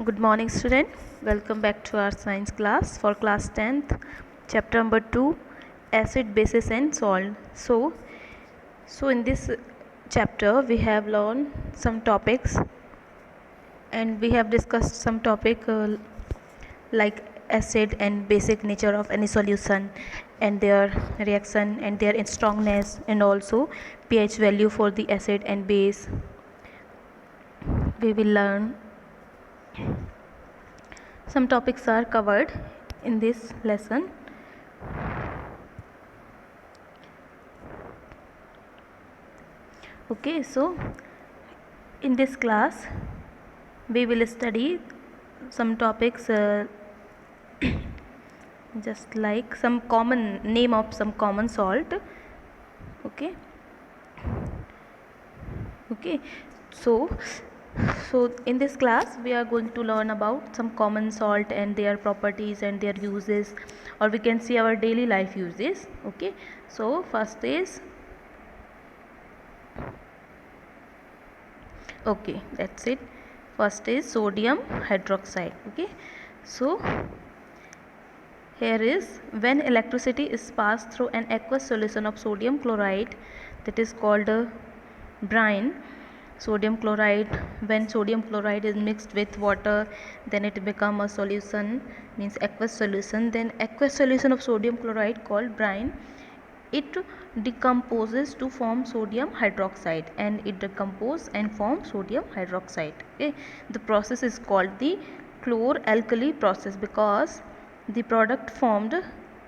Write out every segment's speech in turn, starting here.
Good morning, student. Welcome back to our science class for class 10th, chapter number 2, acid, bases and salt. So in this chapter we have learned some topics and we have discussed some topic like acid and basic nature of any solution and their reaction and their strongness, and also pH value for the acid and base. We will learn some topics are covered in this lesson. Okay, so in this class we will study some topics just like some common name of some common salt. Okay, so in this class we are going to learn about some common salt and their properties and their uses, or we can see our daily life uses. Okay, so first is, okay, that's it. First is sodium hydroxide. Okay, so here is when electricity is passed through an aqueous solution of sodium chloride, that is called brine. Sodium chloride, when sodium chloride is mixed with water, then it become a solution, means aqueous solution. Then aqueous solution of sodium chloride called brine, it decomposes to form sodium hydroxide, and it decomposes and forms sodium hydroxide. Okay, the process is called the chlor-alkali process because the product formed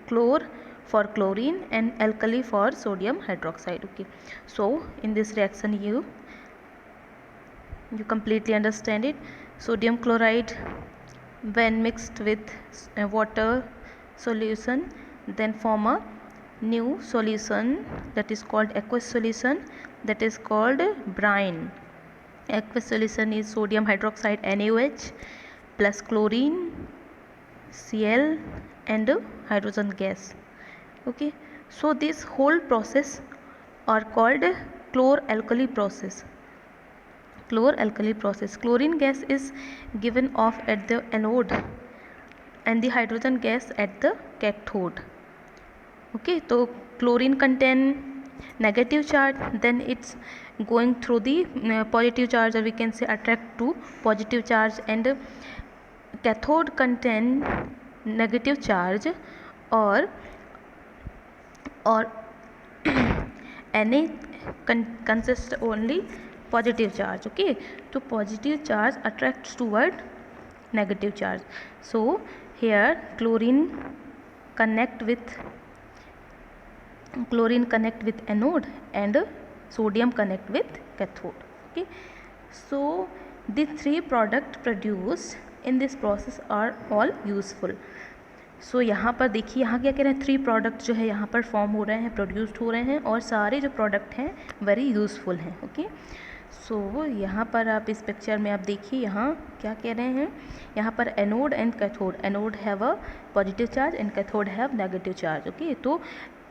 chlor for chlorine and alkali for sodium hydroxide. Okay, so in this reaction you completely understand it. Sodium chloride when mixed with water solution then form a new solution, that is called aqueous solution, that is called brine. Aqueous solution is sodium hydroxide NaOH plus chlorine Cl and hydrogen gas. Okay, so this whole process are called chlor-alkali process. Chlor-alkali process. Chlorine gas is given off at the anode and the hydrogen gas at the cathode. Okay, so chlorine contain negative charge, then it's going through the positive charge, or we can say attract to positive charge, and cathode contain negative charge or Na consists only positive charge. Okay, so positive charge attracts toward negative charge. So here chlorine connect with anode and sodium connect with cathode. Okay, so the three products produced in this process are all useful. सो यहाँ पर देखिए, यहाँ क्या कह रहे हैं, three product जो है यहाँ पर फॉर्म हो रहे हैं, प्रोड्यूस्ड हो रहे हैं, और सारे जो प्रोडक्ट हैं वेरी यूज़फुल हैं. ओके, सो यहाँ पर आप इस पिक्चर में आप देखिए यहाँ क्या कह रहे हैं. यहाँ पर anode and cathode, anode have a positive charge and cathode have negative charge. Okay, तो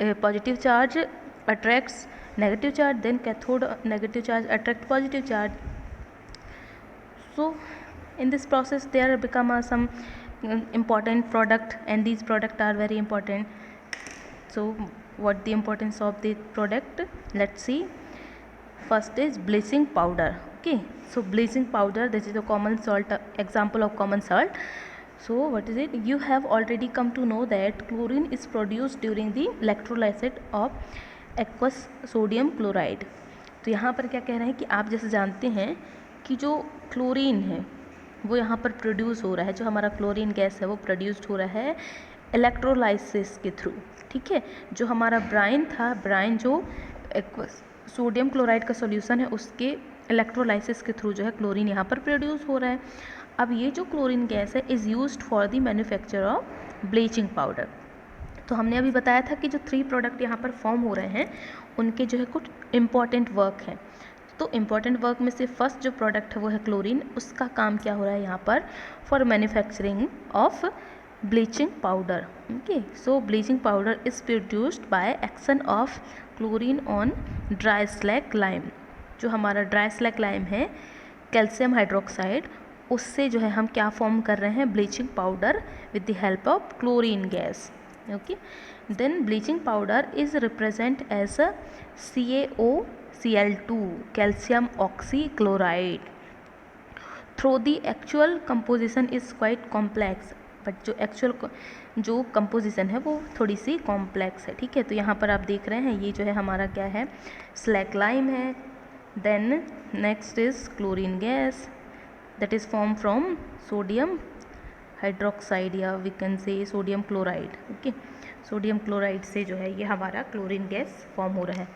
positive charge attracts negative charge, then cathode negative charge attract positive charge. So in this process there become some important product, and these product are very important. So what the importance of the product, let's see. First is bleaching powder. Okay, so bleaching powder, this is a common salt, example of common salt. So what is it, you have already come to know that chlorine is produced during the electrolysis of aqueous sodium chloride. तो यहाँ पर क्या कह रहे हैं कि आप जैसे जानते हैं कि जो क्लोरीन है वो यहाँ पर प्रोड्यूस हो रहा है, जो हमारा क्लोरीन गैस है वो प्रोड्यूस्ड हो रहा है इलेक्ट्रोलाइसिस के थ्रू. ठीक है, जो हमारा ब्राइन था, ब्राइन जो सोडियम क्लोराइड का सॉल्यूशन है उसके इलेक्ट्रोलाइसिस के थ्रू जो है क्लोरीन यहाँ पर प्रोड्यूस हो रहा है. अब ये जो क्लोरीन गैस है is used for the manufacture of bleaching powder. तो हमने अभी बताया था कि जो थ्री प्रोडक्ट यहाँ पर फॉर्म हो रहे हैं उनके जो है कुछ इम्पॉर्टेंट वर्क हैं. तो इम्पॉर्टेंट वर्क में से फर्स्ट जो प्रोडक्ट है वो है क्लोरीन. उसका काम क्या हो रहा है यहाँ पर, for manufacturing of bleaching powder. Okay, so bleaching powder is produced by action of chlorine on dry slag lime. जो हमारा ड्राई स्लैग लाइम है, कैल्शियम हाइड्रोक्साइड, उससे जो है हम क्या फॉर्म कर रहे हैं, bleaching powder with the help of chlorine gas. Okay, then bleaching powder is represent as a CaOCl2 calcium oxychloride. Through the actual composition is quite complex, but जो एक्चुअल जो कंपोजिशन है वो थोड़ी सी कॉम्प्लेक्स है. ठीक है, तो यहाँ पर आप देख रहे हैं ये जो है हमारा क्या है, स्लैक लाइम है. Then next is chlorine gas that is form from sodium hydroxide या we can say sodium chloride. Okay, sodium chloride से जो है ये हमारा क्लोरीन गैस फॉर्म हो रहा है.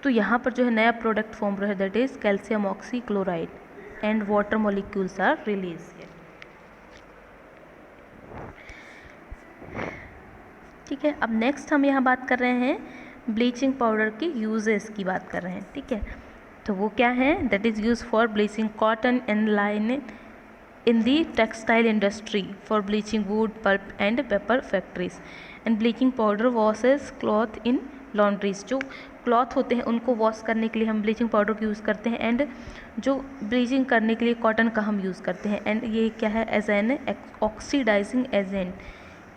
तो यहाँ पर जो है नया प्रोडक्ट फॉर्म हो रहा है that is calcium oxychloride and water molecules are release. ठीक है, अब नेक्स्ट हम यहाँ बात कर रहे हैं ब्लीचिंग पाउडर के यूजेस की बात कर रहे हैं. ठीक है, तो वो क्या है, that is use for bleaching cotton and line in the textile industry, for bleaching wood, pulp and paper factories, and bleaching powder washes cloth in laundries. जो क्लॉथ होते हैं उनको वॉश करने के लिए हम ब्लीचिंग पाउडर का यूज़ करते हैं, एंड जो ब्लीचिंग करने के लिए कॉटन का हम यूज़ करते हैं. एंड ये क्या है, as an oxidising agent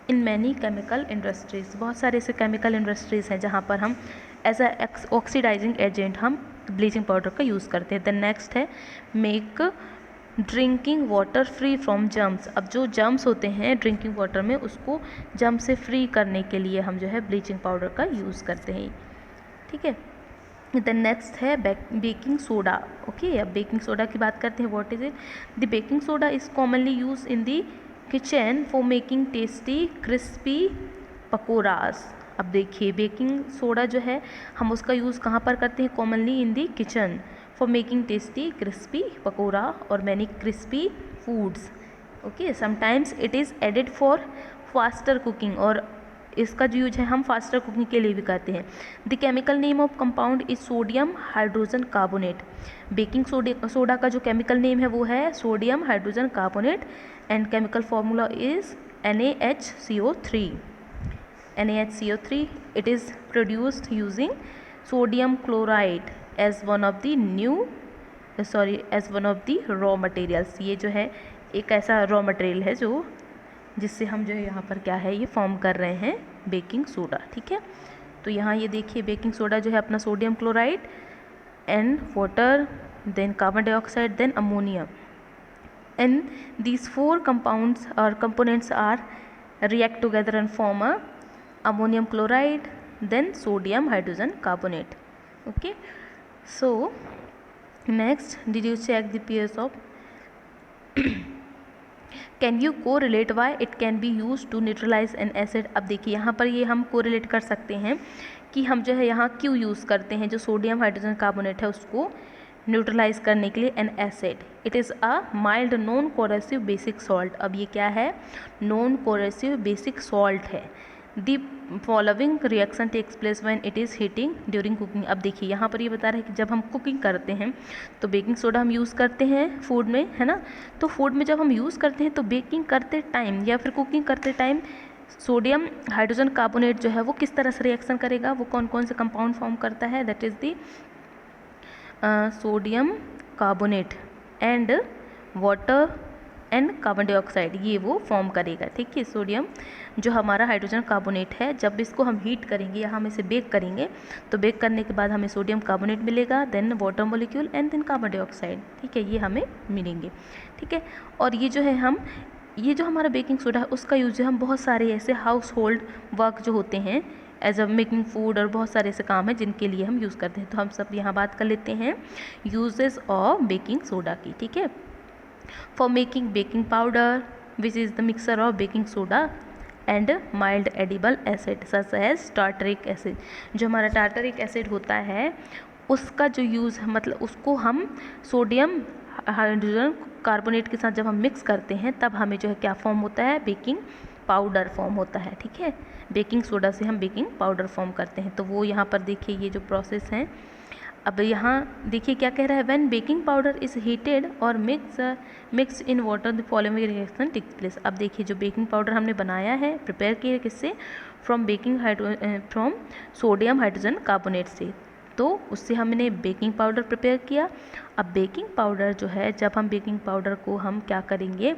in many chemical industries. बहुत सारे ऐसे केमिकल इंडस्ट्रीज़ हैं जहाँ पर हम एज अ ऑक्सीडाइजिंग एजेंट हम ब्लीचिंग पाउडर का यूज़ करते हैं. देन नेक्स्ट है make drinking water free from germs. अब जो जर्म्स होते हैं ड्रिंकिंग वाटर में, उसको जर्म से फ्री करने के लिए हम जो है ब्लीचिंग पाउडर का यूज़ करते हैं. ठीक है, देन नेक्स्ट है बेकिंग सोडा. ओके, अब बेकिंग सोडा की बात करते हैं. What is it, the baking soda is commonly use in the kitchen for making tasty crispy pakoras. अब देखिए बेकिंग सोडा जो है हम उसका यूज़ कहाँ पर करते हैं, commonly in the kitchen for making tasty crispy pakora or many crispy foods. Okay, sometimes it is added for faster cooking, और इसका जो यूज है हम फास्टर कुकिंग के लिए भी करते हैं. The chemical name of compound is sodium hydrogen carbonate. Baking soda का जो केमिकल नेम है वो है sodium hydrogen carbonate, and chemical formula is NaHCO3. NaHCO3, it is produced using sodium chloride as one of the raw materials. ये जो है एक ऐसा रॉ मटेरियल है जो जिससे हम जो है यहाँ पर क्या है ये फॉर्म कर रहे हैं बेकिंग सोडा. ठीक है, तो यहाँ ये देखिए बेकिंग सोडा जो है अपना sodium chloride and water, then carbon dioxide, then ammonia, and these 4 compounds or components are react together and form a ammonium chloride, then sodium hydrogen carbonate. Okay, so next, did you check the pH of can you correlate why it can be used to neutralize an acid. अब देखिए यहाँ पर ये हम correlate कर सकते हैं कि हम जो है यहाँ क्यों यूज़ करते हैं जो सोडियम हाइड्रोजन कार्बोनेट है उसको न्यूट्रलाइज करने के लिए an acid. It is a mild non corrosive basic salt. अब ये क्या है, नॉन कोरेसिव बेसिक सॉल्ट है. The following reaction takes place when it is heating during cooking. अब देखिए यहाँ पर ये बता रहा है कि जब हम कुकिंग करते हैं तो बेकिंग सोडा हम यूज़ करते हैं फूड में, है ना. तो फूड में जब हम यूज़ करते हैं तो बेकिंग करते टाइम या फिर कुकिंग करते टाइम सोडियम हाइड्रोजन कार्बोनेट जो है वो किस तरह से रिएक्शन करेगा, वो कौन कौन से कंपाउंड फॉर्म करता है, that is the sodium carbonate and water and carbon dioxide, ये वो फॉर्म करेगा. ठीक है, सोडियम जो हमारा हाइड्रोजन कार्बोनेट है जब इसको हम हीट करेंगे या हम इसे बेक करेंगे तो बेक करने के बाद हमें सोडियम कार्बोनेट मिलेगा, then water molecule and then carbon dioxide. ठीक है, ये हमें मिलेंगे. ठीक है, और ये जो है हम ये जो हमारा बेकिंग सोडा है उसका यूज है हम बहुत सारे ऐसे हाउस होल्ड वर्क जो होते हैं एज अ मेकिंग फूड और बहुत सारे ऐसे काम हैं जिनके लिए हम यूज़ करते हैं. तो हम सब यहाँ बात कर लेते हैं यूजेस ऑफ बेकिंग सोडा की. ठीक है, for making baking powder which is the mixer of baking soda and mild edible acid such as tartaric acid. जो हमारा टार्टरिक एसिड होता है उसका जो यूज़ मतलब उसको हम सोडियम हाइड्रोजन कार्बोनेट के साथ जब हम मिक्स करते हैं तब हमें जो है क्या फॉर्म होता है, बेकिंग पाउडर फॉर्म होता है. ठीक है, बेकिंग सोडा से हम बेकिंग पाउडर फॉर्म करते हैं. तो वो यहाँ पर देखिए ये जो प्रोसेस है. अब यहाँ देखिए क्या कह रहा है, when baking powder is heated और mix in water the following reaction takes place. अब देखिए जो बेकिंग पाउडर हमने बनाया है प्रिपेयर किया किससे, फ्रॉम सोडियम हाइड्रोजन कार्बोनेट से. तो उससे हमने बेकिंग पाउडर प्रिपेयर किया। अब बेकिंग पाउडर जो है, जब हम बेकिंग पाउडर को हम क्या करेंगे,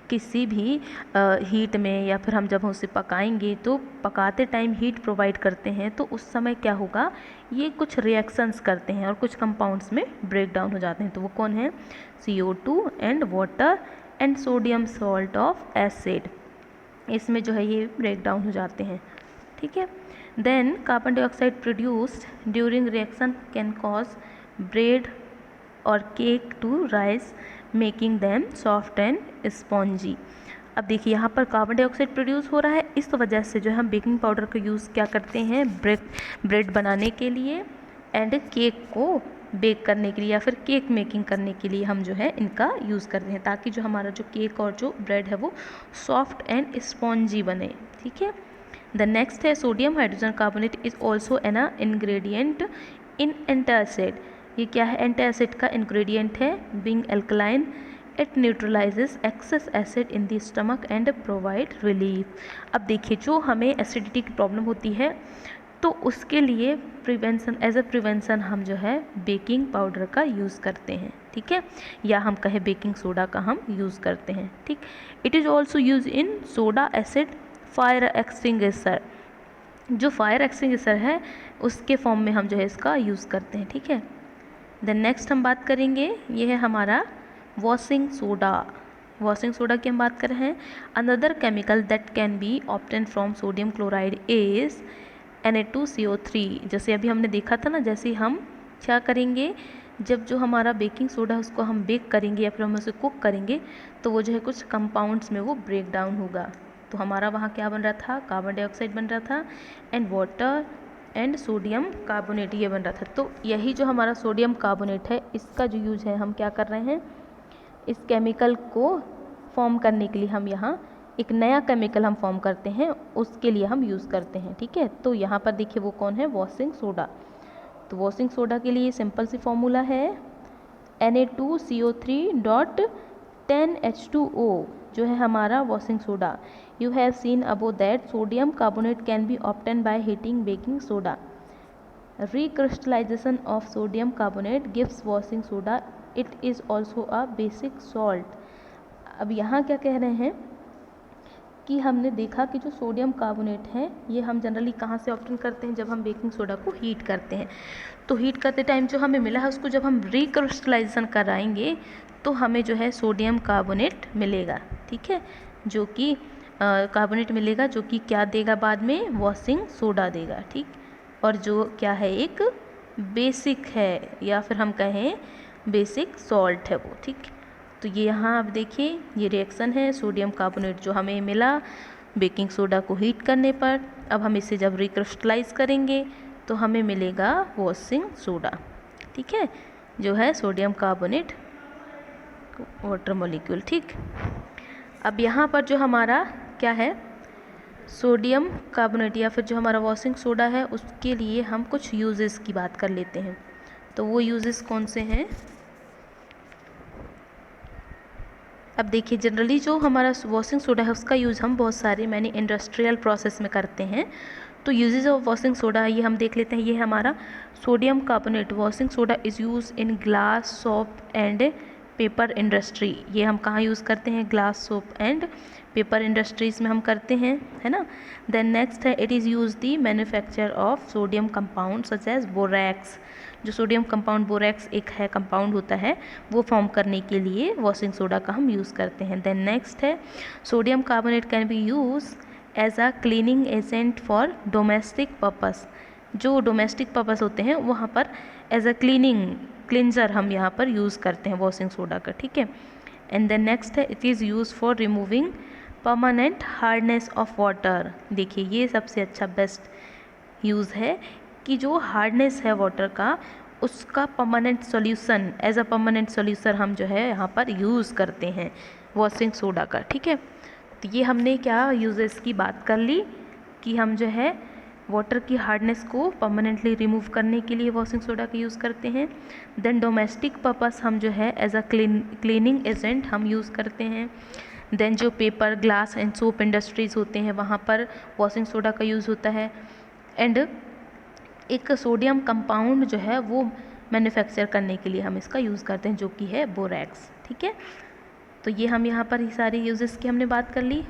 किसी भी हीट में या फिर हम जब उसे पकाएंगे तो पकाते टाइम हीट प्रोवाइड करते हैं, तो उस समय क्या होगा, ये कुछ रिएक्शंस करते हैं और कुछ कंपाउंड्स में ब्रेक डाउन हो जाते हैं। तो वो कौन है, CO2 and water and sodium salt of acid, इसमें जो है ये ब्रेक डाउन हो जाते हैं। ठीक है। Then carbon dioxide produced during reaction can cause bread और cake to rise making them soft and spongy. अब देखिए यहाँ पर कार्बन डाइऑक्साइड प्रोड्यूस हो रहा है, इस वजह से जो है हम बेकिंग पाउडर का यूज़ क्या करते हैं, ब्रेड बनाने के लिए एंड केक को बेक करने के लिए या फिर केक मेकिंग करने के लिए हम जो है इनका यूज़ करते हैं, ताकि जो हमारा जो केक और जो ब्रेड है वो सॉफ्ट एंड स्पॉन्जी बने। ठीक है। द नेक्स्ट है sodium hydrogen carbonate is also an ingredient in antacid. ये क्या है, एंटासिड का इंग्रेडिएंट है। Being alkaline it neutralises excess acid in the stomach and provide relief. अब देखिए, जो हमें एसिडिटी की प्रॉब्लम होती है तो उसके लिए प्रिवेंशन, एज ए प्रिवेंशन हम जो है बेकिंग पाउडर का यूज़ करते हैं। ठीक है, या हम कहें बेकिंग सोडा का हम यूज़ करते हैं। ठीक। It is also use in soda acid fire extinguisher, जो फायर एक्सटिंग्विशर है उसके फॉर्म में हम जो है इसका यूज़ करते हैं। ठीक है। देन नेक्स्ट हम बात करेंगे, ये है हमारा वॉशिंग सोडा। वॉशिंग सोडा की हम बात कर रहे हैं। Another chemical that can be obtain from sodium chloride is Na2CO3। जैसे अभी हमने देखा था ना, जैसे हम क्या करेंगे, जब जो हमारा बेकिंग सोडा है उसको हम बेक करेंगे या फिर हम उसे कुक करेंगे तो वो जो है कुछ कंपाउंड्स में वो ब्रेक डाउन होगा। तो हमारा वहाँ क्या बन रहा था, कार्बन डाइऑक्साइड बन रहा था and water and sodium carbonate ये बन रहा था। तो यही जो हमारा सोडियम कार्बोनेट है, इसका जो यूज है हम क्या कर रहे हैं, इस केमिकल को फॉर्म करने के लिए हम यहाँ एक नया केमिकल हम फॉर्म करते हैं, उसके लिए हम यूज़ करते हैं। ठीक है। तो यहाँ पर देखिए वो कौन है, वॉशिंग सोडा। तो वॉशिंग सोडा के लिए सिंपल सी फॉर्मूला है Na2CO3.10H2O जो है हमारा washing soda. You have seen above that sodium carbonate can B obtain by heating baking soda. Recrystallization of sodium carbonate gives washing soda. It is also a basic salt. अब यहाँ क्या कह रहे हैं कि हमने देखा कि जो सोडियम कार्बोनेट है ये हम जनरली कहाँ से ऑब्टेन करते हैं, जब हम बेकिंग सोडा को हीट करते हैं। तो हीट करते टाइम जो हमें मिला है उसको जब हम रिक्रिस्टलाइजेशन कराएंगे तो हमें जो है सोडियम कार्बोनेट मिलेगा। ठीक है, जो कि कार्बोनेट मिलेगा, जो कि क्या देगा बाद में, वॉशिंग सोडा देगा। ठीक, और जो क्या है एक बेसिक है या फिर हम कहें बेसिक सॉल्ट है वो। ठीक, तो ये यहाँ आप देखिए ये रिएक्शन है, सोडियम कार्बोनेट जो हमें मिला बेकिंग सोडा को हीट करने पर। अब हम इसे जब रिक्रिस्टलाइज करेंगे तो हमें मिलेगा वॉशिंग सोडा। ठीक है, जो है सोडियम कार्बोनेट वाटर मॉलिक्यूल। ठीक, अब यहाँ पर जो हमारा क्या है सोडियम कार्बोनेट या फिर जो हमारा वॉशिंग सोडा है उसके लिए हम कुछ यूजेस की बात कर लेते हैं। तो वो यूजेस कौन से हैं, अब देखिए जनरली जो हमारा वॉशिंग सोडा है उसका यूज़ हम बहुत सारे इंडस्ट्रियल प्रोसेस में करते हैं। तो यूजेस ऑफ वॉशिंग सोडा ये हम देख लेते हैं। ये हमारा sodium carbonate washing soda is use in glass soap and paper industry. ये हम कहाँ यूज़ करते हैं, glass soap and paper industries में हम करते हैं, है ना। देन नेक्स्ट है it is use the manufacture of sodium compound such as borax. जो सोडियम कंपाउंड बोरैक्स एक है कंपाउंड होता है, वो फॉर्म करने के लिए वॉशिंग सोडा का हम यूज़ करते हैं। देन नेक्स्ट है sodium carbonate can be use as a cleaning agent for domestic purpose. जो डोमेस्टिक पर्पस होते हैं वहाँ पर एज अ क्लिनजर हम यहाँ पर यूज़ करते हैं वॉशिंग सोडा का। ठीक है, एंड देन नेक्स्ट है it is use for removing permanent hardness of water. देखिए ये सबसे अच्छा बेस्ट यूज़ है कि जो हार्डनेस है वाटर का उसका permanent solution, as a permanent solution हम जो है यहाँ पर यूज़ करते हैं वॉशिंग सोडा का। ठीक है, तो ये हमने क्या यूजेस की बात कर ली कि हम जो है वाटर की हार्डनेस को परमानेंटली रिमूव करने के लिए वॉशिंग सोडा का यूज़ करते हैं। देन डोमेस्टिक पर्पस हम जो है एज अ क्लीनिंग एजेंट हम यूज़ करते हैं। देन जो paper glass and soap industries होते हैं वहाँ पर वॉशिंग सोडा का यूज़ होता है। एंड एक सोडियम कंपाउंड जो है वो मैन्युफैक्चर करने के लिए हम इसका यूज़ करते हैं, जो कि है बोरैक्स। ठीक है, तो ये हम यहाँ पर ही सारी यूजेस की हमने बात कर ली।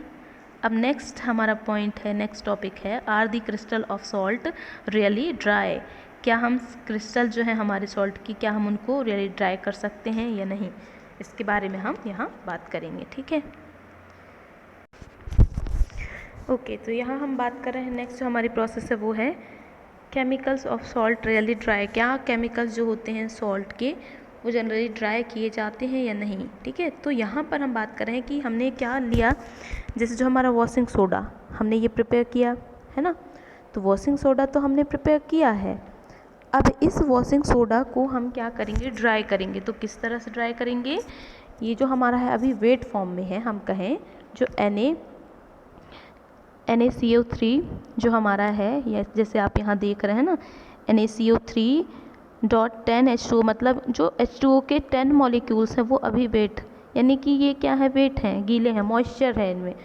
अब नेक्स्ट हमारा पॉइंट है, नेक्स्ट टॉपिक है, are the crystal of salt really dry. क्या हम क्रिस्टल जो है हमारे सॉल्ट की, क्या हम उनको रियली ड्राई कर सकते हैं या नहीं, इसके बारे में हम यहाँ बात करेंगे। ठीक है, ओके, तो यहाँ हम बात कर रहे हैं नेक्स्ट जो हमारी प्रोसेस है वो है chemicals of salt really dry. क्या केमिकल्स जो होते हैं सॉल्ट के वो जनरली ड्राई किए जाते हैं या नहीं। ठीक है, तो यहाँ पर हम बात कर रहे हैं कि हमने क्या लिया, जैसे जो हमारा वॉशिंग सोडा हमने ये प्रिपेयर किया है ना, तो वॉशिंग सोडा तो हमने प्रिपेयर किया है। अब इस वॉशिंग सोडा को हम क्या करेंगे, ड्राई करेंगे। तो किस तरह से ड्राई करेंगे, ये जो हमारा है अभी वेट फॉर्म में है, हम कहें जो NaCO3 जो हमारा है, या जैसे आप यहाँ देख रहे हैं ना NaCO3.10H2O, मतलब जो H2O के 10 मॉलिक्यूल्स हैं वो अभी वेट, यानी कि ये क्या है, वेट हैं, गीले हैं, मॉइस्चर है इनमें।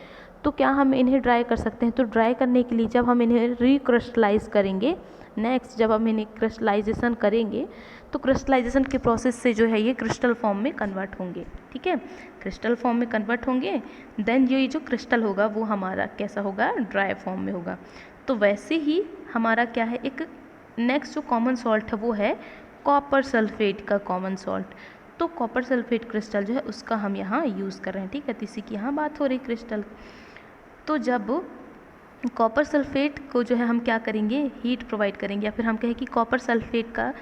तो क्या हम इन्हें ड्राई कर सकते हैं, तो ड्राई करने के लिए जब हम इन्हें रिक्रिस्टलाइज करेंगे, नेक्स्ट जब हम इन्हें क्रिस्टलाइजेशन करेंगे तो क्रिस्टलाइजेशन के प्रोसेस से जो है ये क्रिस्टल फॉर्म में कन्वर्ट होंगे। ठीक है, क्रिस्टल फॉर्म में कन्वर्ट होंगे, देन ये जो क्रिस्टल होगा वो हमारा कैसा होगा, ड्राई फॉर्म में होगा। तो वैसे ही हमारा क्या है, एक नेक्स्ट जो कॉमन सॉल्ट है वो है कॉपर सल्फेट का कॉमन सॉल्ट। तो कॉपर सल्फेट क्रिस्टल जो है उसका हम यहाँ यूज़ कर रहे हैं। ठीक है, तो इसी की यहाँ बात हो रही क्रिस्टल। तो जब कॉपर सल्फेट को जो है हम क्या करेंगे, हीट प्रोवाइड करेंगे, या फिर हम कहें कि कॉपर सल्फेट का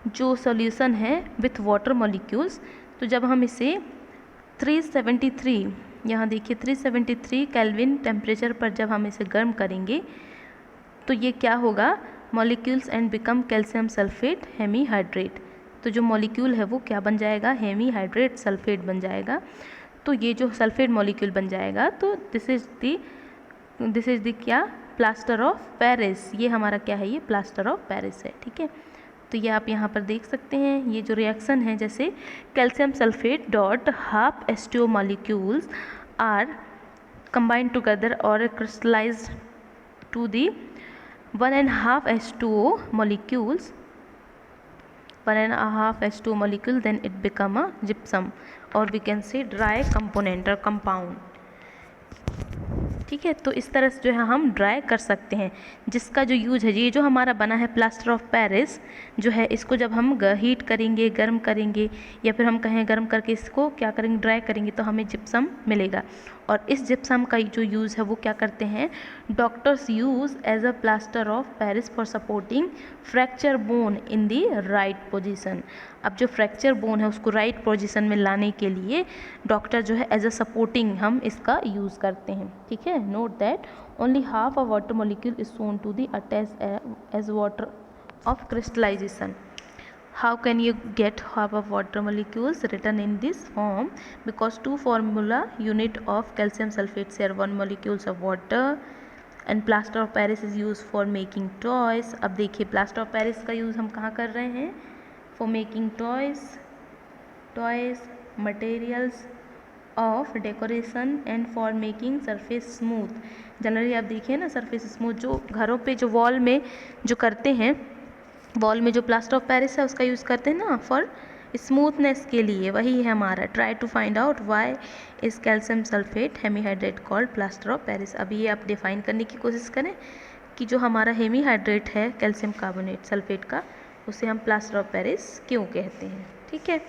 जो सॉल्यूशन है विथ वाटर मॉलिक्यूल्स, तो जब हम इसे 373, यहाँ देखिए 373 केल्विन टेम्परेचर पर जब हम इसे गर्म करेंगे तो ये क्या होगा, molecules and become calcium sulphate hemihydrate. तो जो मॉलिक्यूल है वो क्या बन जाएगा, हेमीहाइड्रेट सल्फेट बन जाएगा। तो ये जो सल्फेट मॉलिक्यूल बन जाएगा, तो दिस इज़ द क्या, प्लास्टर ऑफ पेरिस। ये हमारा क्या है, ये प्लास्टर ऑफ पेरिस है। ठीक है, तो ये आप यहाँ पर देख सकते हैं, ये जो रिएक्शन है, जैसे calcium sulphate dot half H2O molecules are combined together और crystallised to the 1.5 H2O molecules, 1.5 H2O molecule, then it become a gypsum, or we can say dry component or compound. ठीक है, तो इस तरह से जो है हम ड्राई कर सकते हैं, जिसका जो यूज है, ये जो हमारा बना है प्लास्टर ऑफ पेरिस जो है, इसको जब हम हीट करेंगे, गर्म करेंगे, या फिर हम कहें गर्म करके इसको क्या करेंगे, ड्राई करेंगे, तो हमें जिप्सम मिलेगा। और इस जिप्सम का जो यूज़ है वो क्या करते हैं, doctors use as a plaster of Paris for supporting fracture bone in the right position. अब जो फ्रैक्चर बोन है उसको राइट पोजीशन में लाने के लिए डॉक्टर जो है एज अ सपोर्टिंग हम इसका यूज़ करते हैं। ठीक है, note that only half a water molecule is shown to the attach as water of crystallization. How can you get half of water molecules written in this form? Because two formula unit of calcium sulfate share 1 molecules of water and plaster of Paris is used for making toys. अब देखिए plaster of Paris का use हम कहाँ कर रहे हैं, for making toys, materials of decoration and for making surface smooth. Generally आप देखिए ना, surface smooth जो घरों पे जो वॉल में जो करते हैं, वॉल में जो प्लास्टर ऑफ पेरिस है उसका यूज़ करते हैं ना फॉर स्मूथनेस के लिए, वही है हमारा। Try to find out why is calcium sulphate hemihydrate called plaster of Paris. अभी ये आप डिफाइन करने की कोशिश करें कि जो हमारा हेमीहाइड्रेट है कैल्शियम कार्बोनेट सल्फेट का, उसे हम प्लास्टर ऑफ पेरिस क्यों कहते हैं। ठीक है,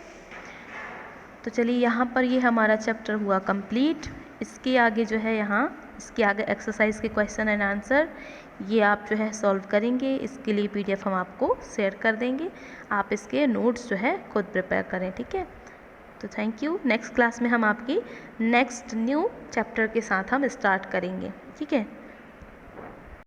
तो चलिए यहाँ पर ये हमारा चैप्टर हुआ कंप्लीट। इसके आगे जो है यहाँ इसके आगे एक्सरसाइज के क्वेश्चन एंड आंसर ये आप जो है सॉल्व करेंगे। इसके लिए PDF हम आपको शेयर कर देंगे, आप इसके नोट्स जो है खुद प्रिपेयर करें। ठीक है, तो थैंक यू। नेक्स्ट क्लास में हम आपकी नेक्स्ट न्यू चैप्टर के साथ हम स्टार्ट करेंगे। ठीक है।